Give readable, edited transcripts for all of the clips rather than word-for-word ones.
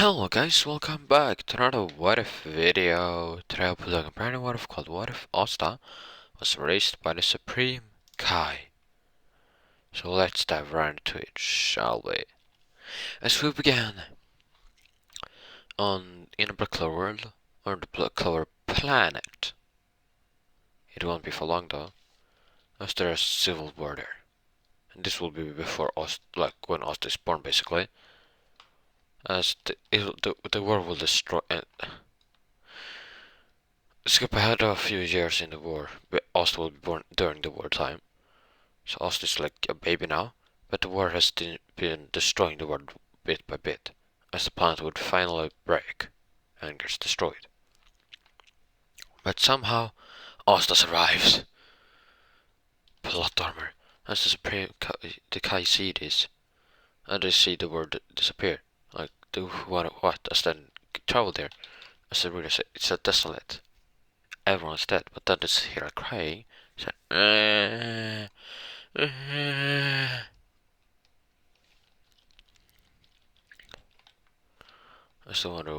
Hello guys, welcome back to another What If video. Today I'll be looking at a brand new What If called What If Asta was raised by the Supreme Kai. So let's dive right into it, shall we? As we began in a Black Clover world, or the Black Clover planet. It won't be for long though, as there's a civil war there. And this will be before Asta, like when Asta is born basically. As the war will destroy skip ahead a few years in the war, but Asta will be born during the wartime. So Asta is like a baby now, but the war has been destroying the world bit by bit, as the planet would finally break and gets destroyed. But somehow, Asta survives. Plot armor. As the Kai see this, and they see the world disappear. Like, what? As then travel there, as the reader said, it's a desolate. Everyone's dead, but then they hear a crying. Said, I still wonder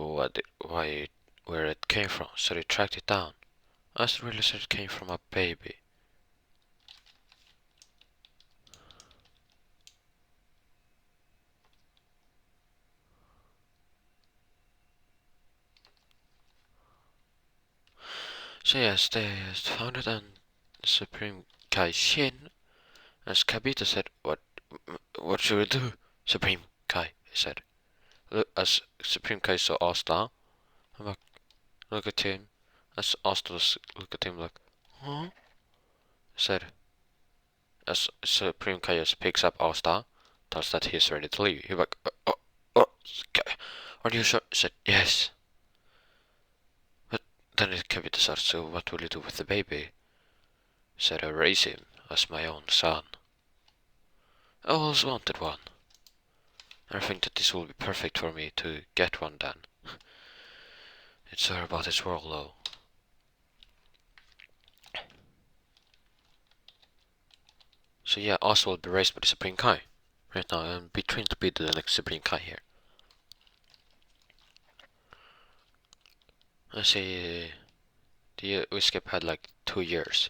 where it came from, so they tracked it down. I still really said it came from a baby. So yes, they found it and Supreme Kai Shin. As Kabita said, what should we do? Supreme Kai, he said. As Supreme Kai saw Asta, I'm like, look at him. As Asta look at him like, huh? Said, as Supreme Kai just picks up Asta, tells that he's ready to leave. He's like, okay. Are you sure? Said, yes. But then it Kabita said, so what will you do with the baby? Said, I raise him as my own son. I always wanted one. I think that this will be perfect for me to get one then. It's all about this world though. So yeah, Asta will be raised by the Supreme Kai. Right now, I'm trained to be the next Supreme Kai here. I say, the escape had like 2 years.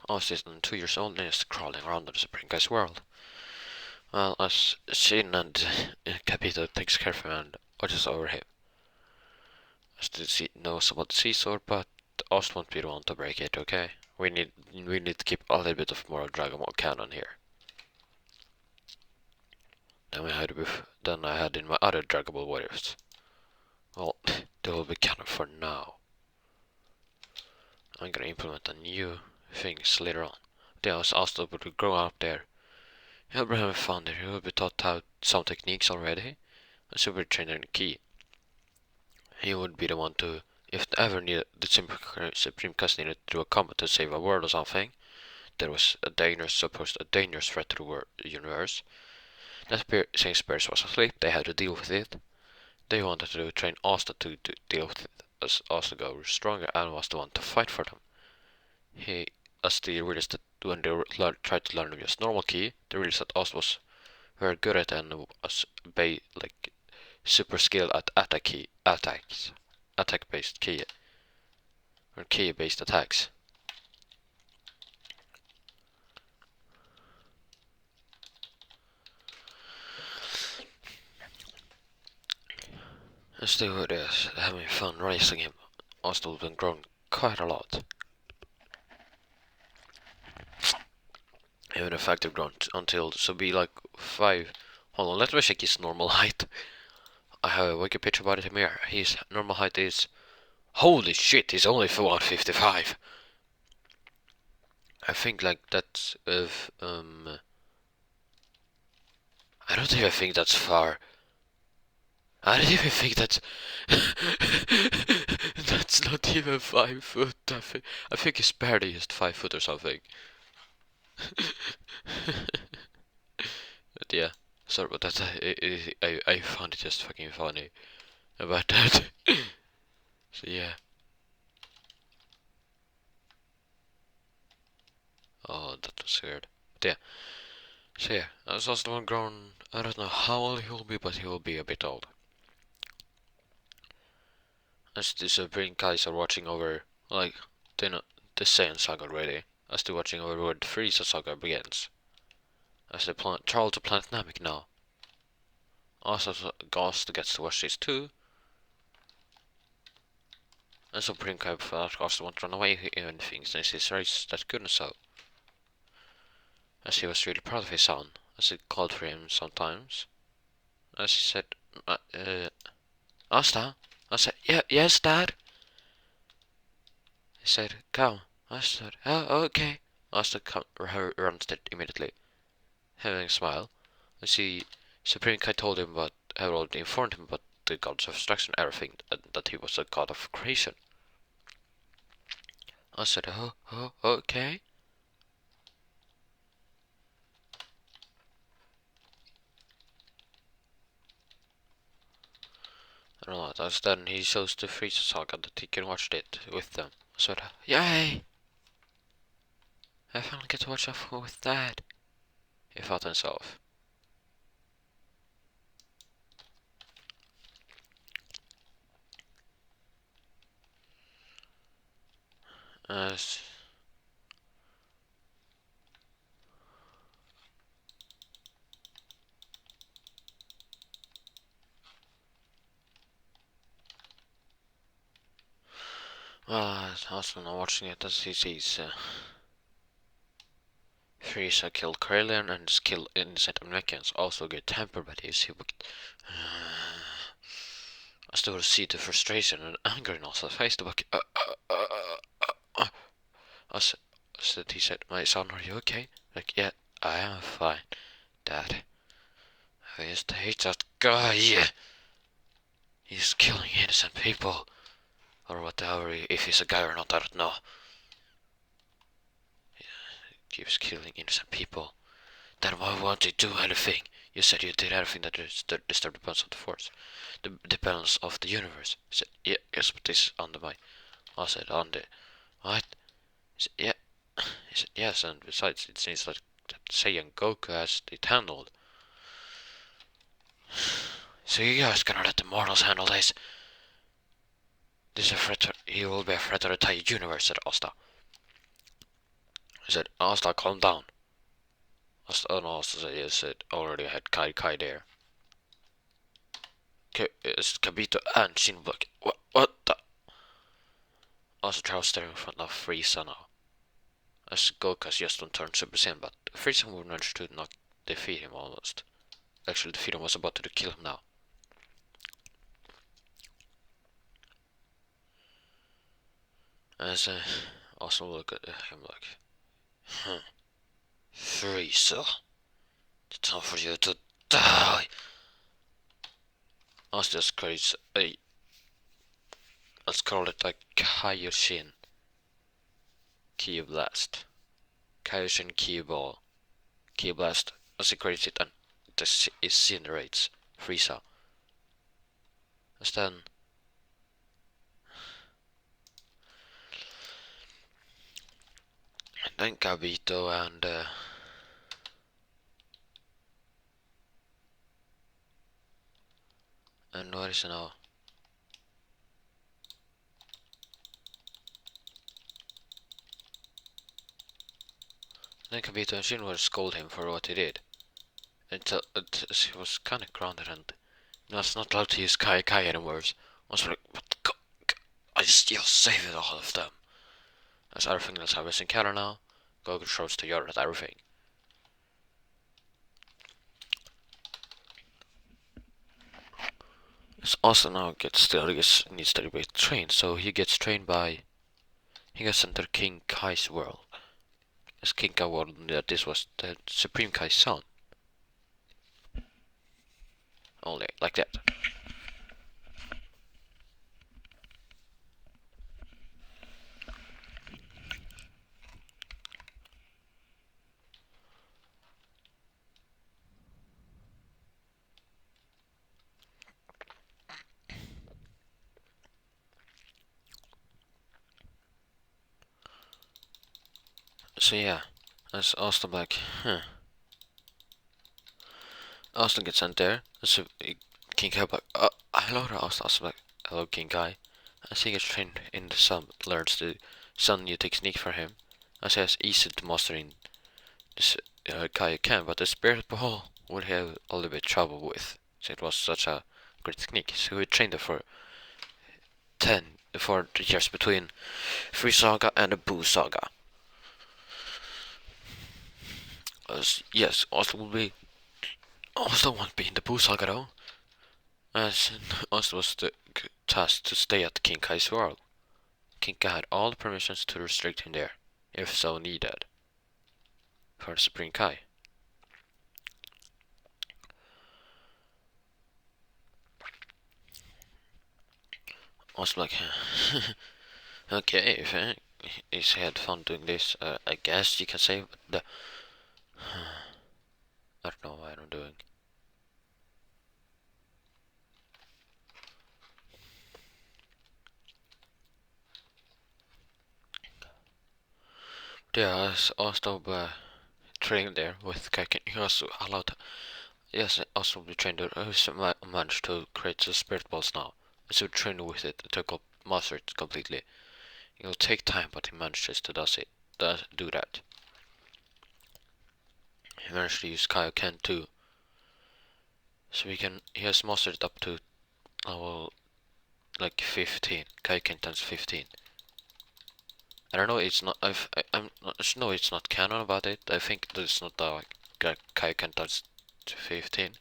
Asta is 2 years old and is crawling around in the Supreme Kai's world. Well, as Shin and Capito takes care of him and watches over him. As the knows about the sea sword, but Asta won't be the one to break it, okay? We need to keep a little bit of more Dragon Ball canon here. Than I had in my other Dragon Ball Warriors. Well, they will be canon for now. I'm gonna implement a new things later on. They was asked to grow up there. Abraham found it. He will be taught how some techniques already. A super trainer in Key. He would be the one to, if ever needed, the Supreme Cast needed to do a combat to save a world or something. There was a dangerous threat to the universe. That since Spears was asleep, they had to deal with it. They wanted to train Asta to deal with it, as Asta got stronger and was the one to fight for them. As they realized that when they tried to learn just normal Ki, they realized that Asta was very good at and was like super skilled at attack based Ki, or Ki based attacks. As they were having fun racing him, Asta had been grown quite a lot. Even the fact they've grown until so be like 5. Hold on, let me check his normal height. I have a wiki picture about it here. His normal height is, holy shit, he's only for 155. I think like that's of I don't even think that's far. I don't even think that's that's not even 5 foot. I think it's barely just 5 foot or something. But yeah, sorry about that. I found it just fucking funny about that. So yeah. Oh, that was weird. But yeah. So yeah, as also one grown. I don't know how old he will be, but he will be a bit old. As the Supreme guys are watching over, like, they know the Saiyan saga already, as they're watching over where the Frieza saga begins. As they travel to planet Namek now. Also, Ghost gets to watch this too. And Supreme Kai before that Ghost won't run away even thinks since he's raised that good and so. As he was really proud of his son, as he called for him sometimes. As he said, Asta? I said, yeah, yes, Dad. He said, come. I said, oh, okay. Asta runs it immediately, having a smile. As he, Supreme Kai told him about, had already informed him about the gods of destruction and everything, and that he was the god of creation. I said, oh, okay. I don't know, that's then he shows the Frieza saga that he can watch it with them. I said, yay! I finally get to watch it with Dad. He thought to himself. As well, also not watching it as he sees Frieza kill Krillin and kill innocent Americans. Also get tempered by this. He would I still see the frustration and anger in Osa's face. The book. He said, "My son, are you okay?" Like, yeah, I am fine, Dad. I just hate that guy. He's killing innocent people, or whatever. If he's a guy or not, I don't know. He keeps killing innocent people. Then why won't he do anything? You said you did everything that disturbed the balance of the force, the balance of the universe. He said, yeah, yes, but this is under my. I said, on the what? He said, yeah. He said, yes, and besides, it seems like that Saiyan Goku has it handled. So you guys gonna let the mortals handle this? This is a threat. He will be a threat to the entire universe," said Asta. He said, "Asta, calm down." Asta said, "Yes, it already had Kai there." It's Kabito and Shinbok. What the? Asta tries staring in front of Frieza now. As Goku has just turned Super Saiyan, but Frieza would manage to not defeat him almost. Actually, defeat him was about to kill him now. As also look at him like, Frieza, it's time for you to die. Asta just creates a, let's call it a Kaioshin Ki Blast. Kaioshin Ki Ball. Ki Blast as he creates it and this incinerates Frieza. As then Gabito and what is it now? Then Gabito and Shin would scold him for what he did. Until he was kind of grounded and was not allowed to use Kai anymore. Was like, what the I still saved all of them. As everything else happens in Canada now, Goku throws to Yod at everything. Also now needs to be trained, so he gets trained by he gets into King Kai's world. As King Kai warned that this was the Supreme Kai's son. Only like that. So yeah, as Austin like, Austin gets sent there. So King Kai like, hello there, Austin. Austin like, hello, King Kai. As he gets trained in the sun, learns some new technique for him, as he has easy to master in this Kaioken, but the spirit ball would have a little bit trouble with, so it was such a great technique. So he trained it for 4 years between Free Saga and the Boo Saga. Yes, Asta won't be in the Boo Saga though, as Asta was tasked to stay at King Kai's world. King Kai had all the permissions to restrict him there, if so needed, for the Supreme Kai. Asta like, okay, if he's had fun doing this, I guess you can say, but I don't know what I'm doing. Yeah, also training there with Kaiken. He also allowed, yes, also be trained. He managed to create the spirit balls now. So train with it to master it completely. It'll take time, but he manages to do that. He managed to use Kaioken too, so he has mastered it up to level like 15. Kaioken times 15. I don't know. It's not. I'm not, no. It's not canon about it. I think there's not like Kaioken times 15,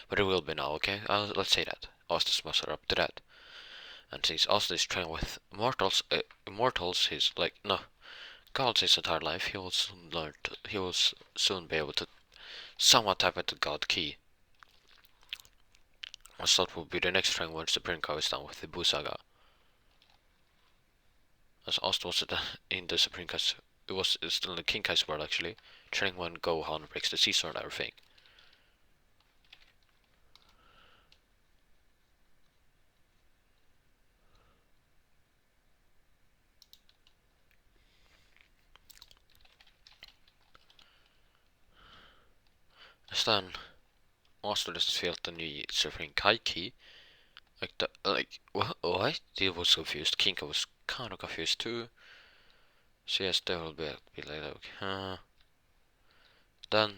but it will be now. Okay, let's say that Austin's master up to that. And since Austin is trained with immortals, he's like no gods his entire life. He will soon learn. He will soon be able to somewhat tap into God Key. I thought would be the next train when Supreme Kai is done with the Buu Saga. As Austin was in the Supreme Kai's, it was still in the King Kai's world actually, training when Gohan breaks the Caesar and everything. As then Austin just felt the new Supreme Kai key. What? He was confused. King Kai was kind of confused too. So yes, there will be like okay. Then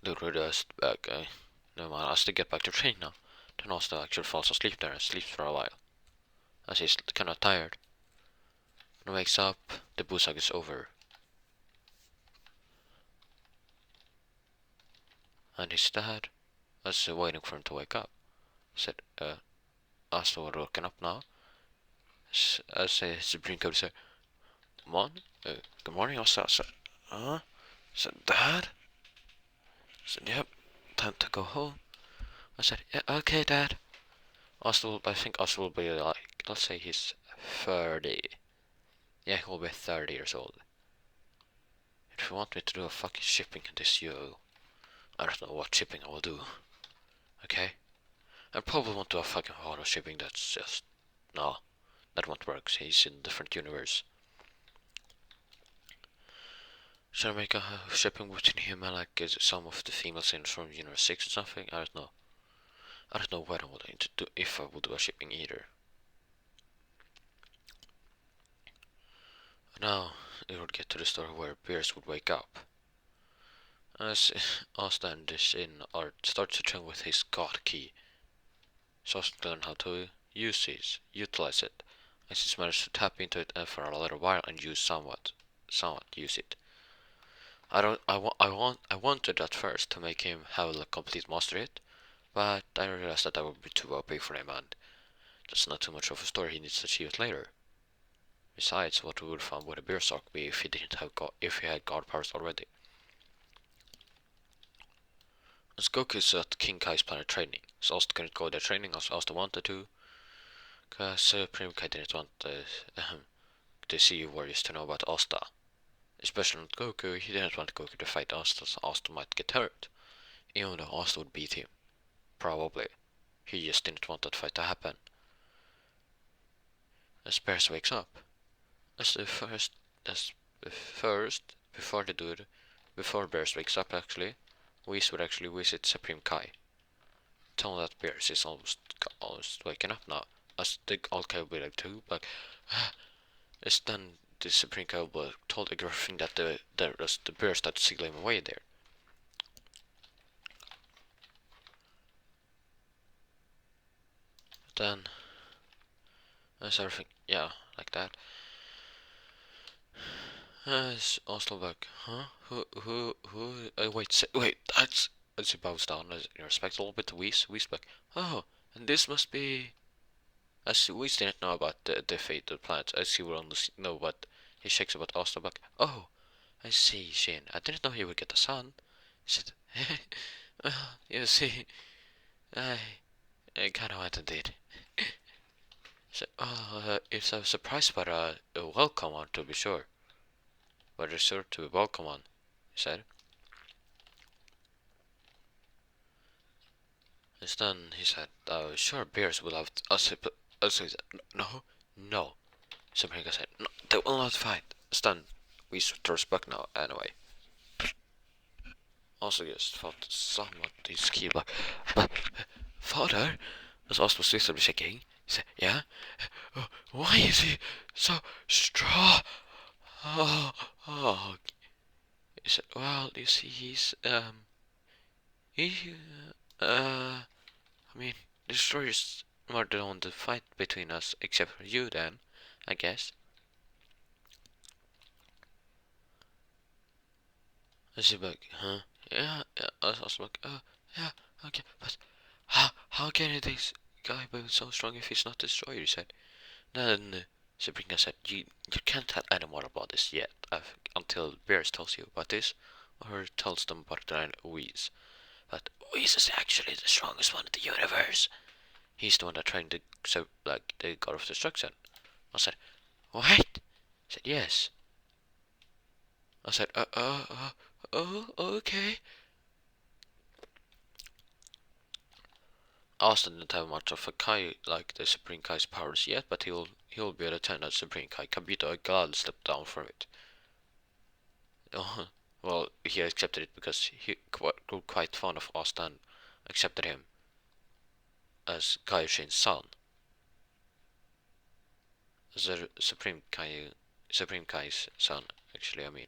the reduced back guy. No man, as they get back to train now. Then Austin actually falls asleep there and sleeps for a while. As he's kinda tired. When he wakes up, the Busag is over. And his dad was waiting for him to wake up. Said, Asta was woken up now. As his brain could say, Mom, good morning, Asta. I said, huh? I said, Dad? I said, yep, time to go home. I said, yeah, okay, Dad. I think Asta will be like, let's say he's 30. Yeah, he will be 30 years old. If you want me to do a fucking shipping in this year, I don't know what shipping I will do. Okay? I probably won't do a fucking auto shipping, that's just... No. That won't work, he's in a different universe. Should I make a shipping between him and like some of the females in from Universe 6 or something? I don't know. I don't know what I would do if I would do a shipping either. Now it would get to the story where Beers would wake up. As Austin is in or starts to train with his god key. So Austin learn how to utilize it. As he's managed to tap into it for a little while and somewhat use it. I wanted at first to make him have a complete master it, but I realized that would be too OP for him and that's not too much of a story he needs to achieve it later. Besides, what would fun would a Beersock be if he didn't have if he had god powers already? As Goku is at King Kai's planet training, so Asta couldn't go there training as Asta wanted to, cause Supreme Kai didn't want the Sea Warriors to know about Asta. Especially not Goku, he didn't want Goku to fight Asta, so Asta might get hurt. Even though Asta would beat him. Probably. He just didn't want that fight to happen. As Bears wakes up. As first, before they do it, before Bears wakes up actually, Whis would actually visit Supreme Kai. tell that Bears is almost waking up now. As the old cowboy like too, like it's then the Supreme Cowboy told Griffin that there was the Bears that sealing him away there. Then as everything, yeah, like that. It's also like, huh? Who? Wait. As he bows down, as he respects a little bit to Whis like, oh, and this must be. As Whis didn't know about the fate of the planet, as he would only know what he shakes about Asta like, oh, I see, Shin. I didn't know he would get a son. He said, well, you see, I, I kind of went and did. So, it's a surprise, but a welcome one to be sure. But it's sure to be welcome one, he said. Instead, he said, sure, bears will have us. Also, he said, no. Sabrina said, no, they will not fight. Instead, we throws back now, anyway. Also, just felt somewhat his key, but, father, as Oswald sister was shaking, he said, yeah? Why is he so strong? Oh. He said, well, you see, he, I mean, the stories were the one to fight between us, except for you then, I guess. I said like, huh? Yeah. I was like, yeah, okay, but how can this guy be so strong if he's not destroyed? He said. Then Sabrina said, you can't tell anyone about this yet, until Bears tells you about this, or tells them about the Whis. But Whis is actually the strongest one in the universe. He's the one that trying to, so, like, the god of destruction. I said, what? He said, yes. I said, oh, okay. Austin didn't have much of a Kai, like the Supreme Kai's powers yet, but he'll be able to turn that Supreme Kai. Kabito, a god, stepped down from it. Oh, well, he accepted it because he grew quite fond of Austin, accepted him as Kaioshin's son. As the Supreme Kai's son, actually, I mean.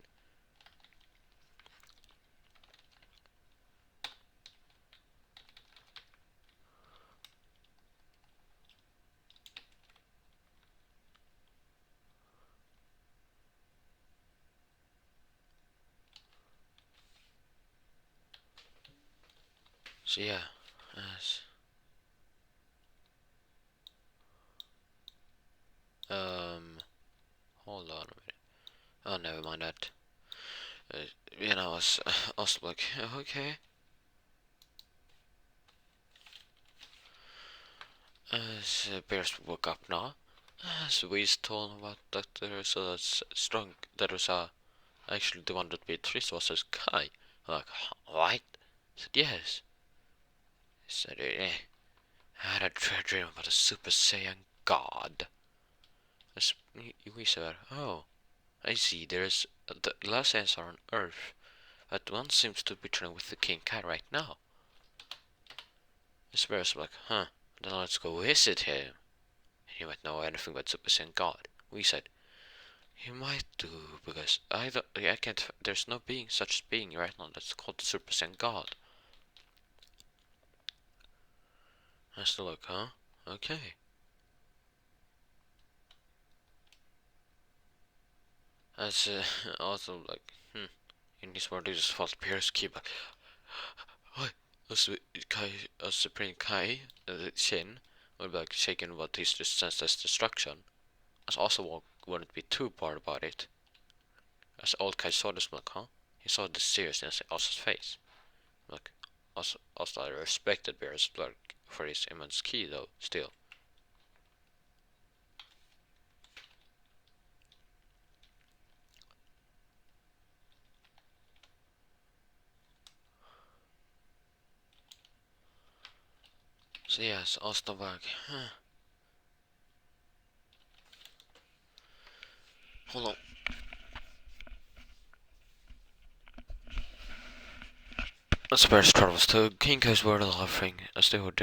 So yeah, as hold on a minute. Oh, never mind that. I was like, okay. As Bears woke up now, as we told him about that there is a strong, there was actually the one that beat Tris was a guy. I'm like, what? I said, yes. He said, I had a dream about a Super Saiyan God. As we said, oh, I see, there's, the last Saiyans are on Earth, but one seems to be training with the King Kai right now. As Bears was like, huh, then let's go visit him. He might know anything about Super Saiyan God. We said, he might do, because I can't, there's no being, such being right now that's called the Super Saiyan God. I still like, huh? Okay. As, also like, in this world, they just fought Pierce Key, but, what? As Supreme Kai, Shin, would be like shaken about his just senseless destruction. As also wouldn't be too bored about it. As old Kai saw this, like, huh? He saw the seriousness in Osa's face. Like, also I respected Bear's like for his immense key though, still. So yes, Osterberg. Hold on. As Bears travels to King Kai's world and everything as they would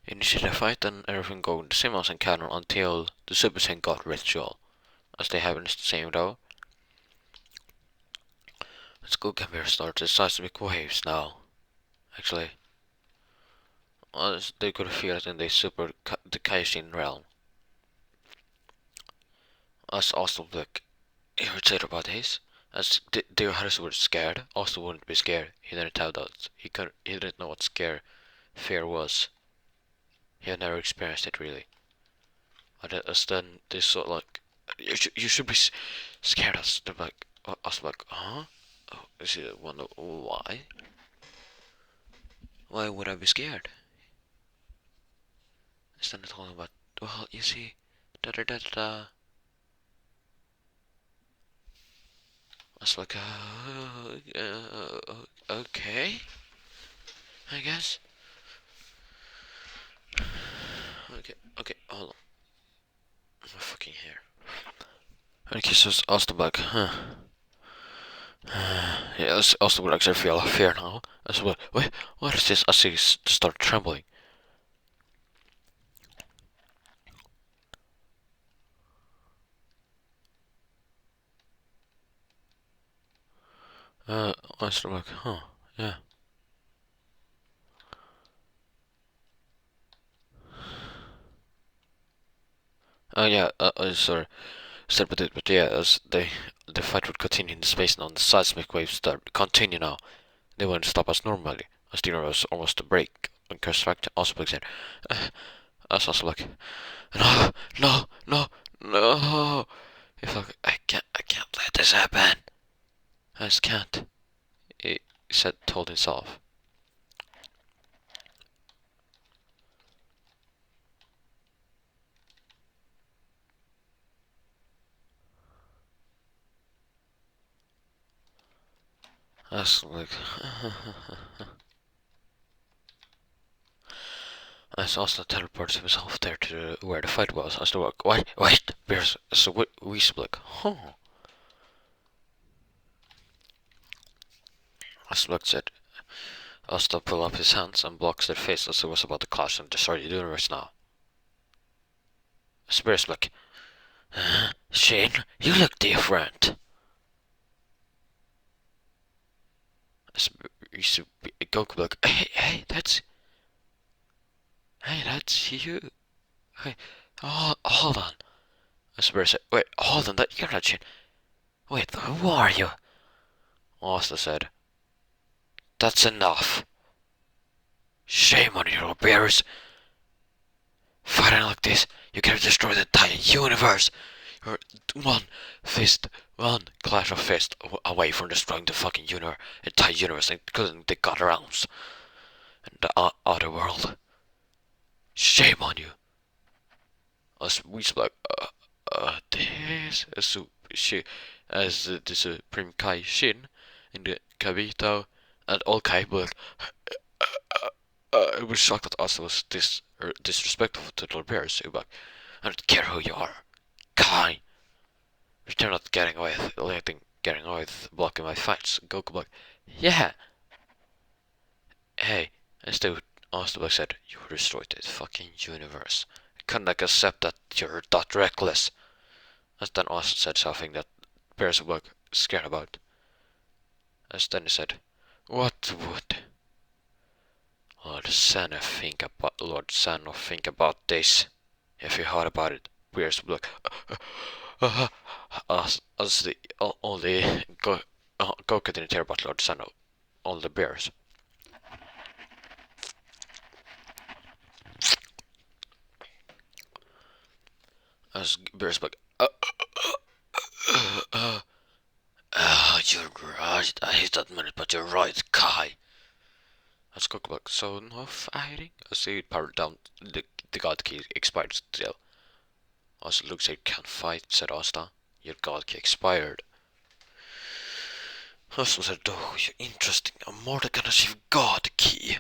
initiate a fight and everything going the same as in canon until the Super Saiyan God ritual. As they haven't the same though. Let's go get Bear start the seismic waves now. Actually. As they could feel it in the the Kaishin realm. As also like irritated about this. As the Harris were scared, also wouldn't be scared. He didn't have that. He didn't know what fear was. He had never experienced it really. As then they sort of like, you should be scared. Us. They're like, us like, huh? Oh, is it wonder why? Why would I be scared? Instead of talking about, well, you see, da da da da. I was like, okay, I guess. Okay, hold on. My fucking hair. Okay, so it's also like, huh. Yeah, it's also would actually feel fear now. As well, wait, what is this? As he start trembling. I was like, huh, yeah. Yeah, sorry, said but yeah, as the fight would continue in space now, and the seismic waves start continue now. They wouldn't stop us normally. As the was almost to break. And construct also said, I was also like, no, no, no, no. If I can't let this happen. I just can't. He said, told himself. I was like, I also teleported himself there to where the fight was. I was like, wait, there's so we like, huh? As looked said, Asta pulled up his hands and blocked their face as he was about to clash and destroy the universe now. Spears like, Shane, you look different. Goku like, hey, that's you. Hey, oh, hold on. Spears said, wait, hold on, that you're not Shane. Wait, who are you? Asta said, that's enough. Shame on you, bears. Fighting like this, you can destroy the entire universe. You're one fist, one clash of fists away from destroying the fucking entire universe, including the god realms and the other world. Shame on you. As we like, this she as the Supreme Kai Shin in the Kabito and all Kai, but it was shocked that us was disrespectful to the bears. Like, I don't care who you are, Kai. But you're not getting away with blocking my fights. Goku like, yeah. Hey, and still Ostobuck said, you destroyed the fucking universe. I couldn't accept that you're that reckless. As then Austin said something that Bears were scared about. As then he said, what would Lord Sano think about this? If he heard about it, Bears would like, as the only Goku didn't hear about Lord Sano, all the bears. As bears like, you're right. I hate that minute, but you're right, Kai. As Goku like, so no fighting? As he powered down, the god key expired still. As Luke said, can't fight, said Asta. Your god key expired. Asta said, oh, you're interesting. I'm more than gonna achieve god key.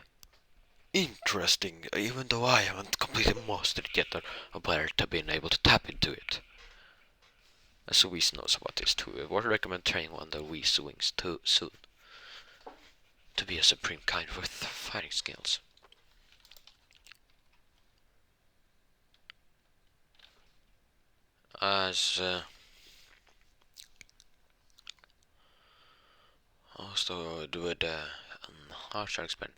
Interesting, even though I haven't completely mastered it yet, I'm better to being able to tap into it. As Whis knows about this too. I would recommend trying one of the Whis wings too soon. to be a supreme kind with fighting skills. As also do it. How shall I explain?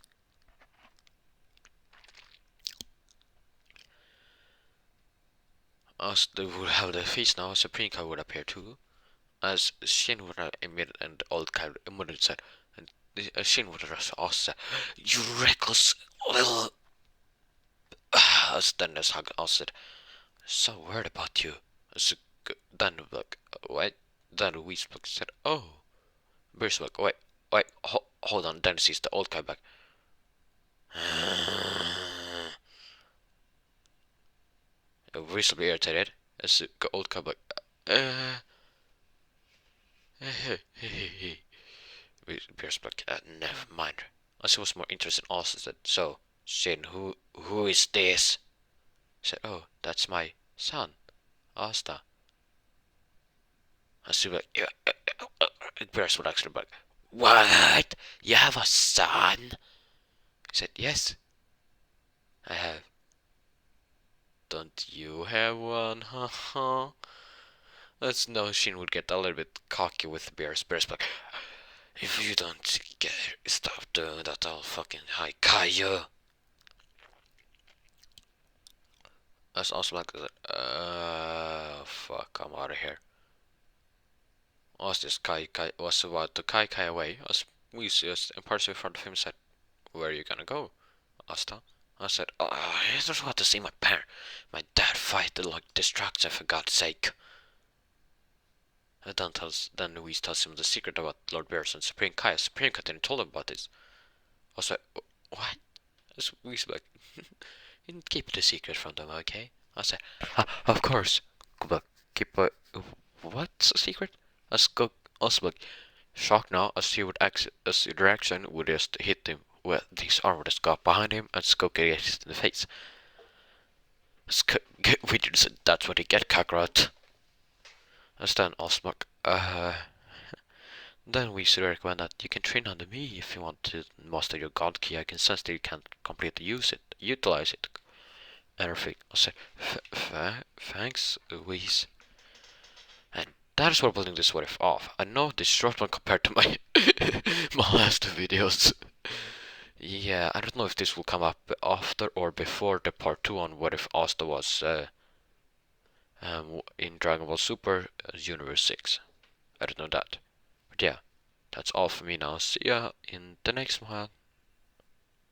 As they would have the feast now, a supreme kind would appear too. As Shin would have emitted and the old kind immediately said, and Shin would have also said, "You reckless little." As then as Hag also said, "So worried about you." As then like, what? Then we said, "Oh." Beer's like, wait, hold on. Then sees the old guy back. Reasonably irritated as the old guy back. Uh, Beer's like, never mind. As he was more interested in Austin said, so, Shin, who is this? He said, oh, that's my son, Asta. As he was like, Beer's would actually like, what? You have a son? He said, yes, I have. Don't you have one? Haha. Let's know Shin would get a little bit cocky with Bears. Bears like, if you don't stop doing that, I'll fucking high you. That's also like, fuck, I'm out of here. Was this Kai was about to Kai away? As we just impartially in front of him said, where are you gonna go, Asta? I said, I just want to see my dad fight like destruction for God's sake. Then Louise tells him the secret about Lord Bears and Supreme Kai. Supreme Kai didn't tell him about this. I was like, what? Louise like, keep it a secret from them, okay? I said, of course. But keep what's a secret? I was also like, shocked now as he would as the direction would just hit him with his arm would just go up behind him and Skoke gets in the face. We just said, that's what you get, Kakarot. And then Osmok, then we should recommend that you can train under me if you want to master your god key. I can sense that you can't completely utilize it. Everything. I said, thanks, Louise. And that is what building this what if off. I know this short one compared to my my last videos. Yeah, I don't know if this will come up after or before the part 2 on what if Asta was in Dragon Ball Super Universe 6. I don't know that. But yeah, that's all for me now. See ya in the next one.